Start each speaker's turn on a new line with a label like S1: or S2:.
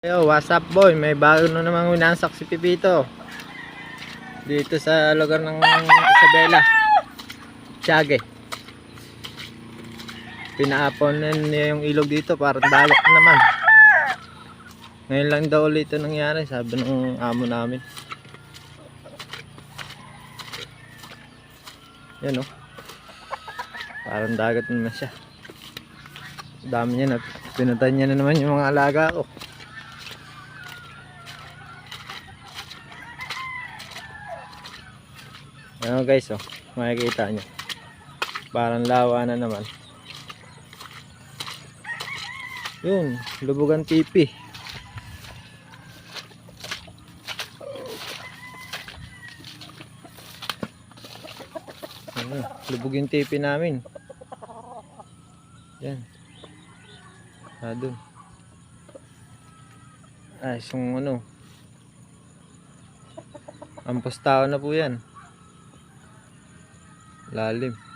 S1: Yo, what's up boy? May bago na namang winansak si Pipito dito sa lugar ng Isabela, Tiague. Pinaapon niya yung ilog dito para dagat na naman. Ngayon lang daw ulit ito nangyari, sabi ng amo namin. Yan o, parang dagat na siya. Dami niya na, pinatay niya na naman yung mga alaga ko. Ayan guys, oh, makikita nyo parang lawa na naman. Yun, lubugan tipi. Ayan, lubog yung tipi namin. Yan, dun ay yung ano, ampos tao na po yan, lalim.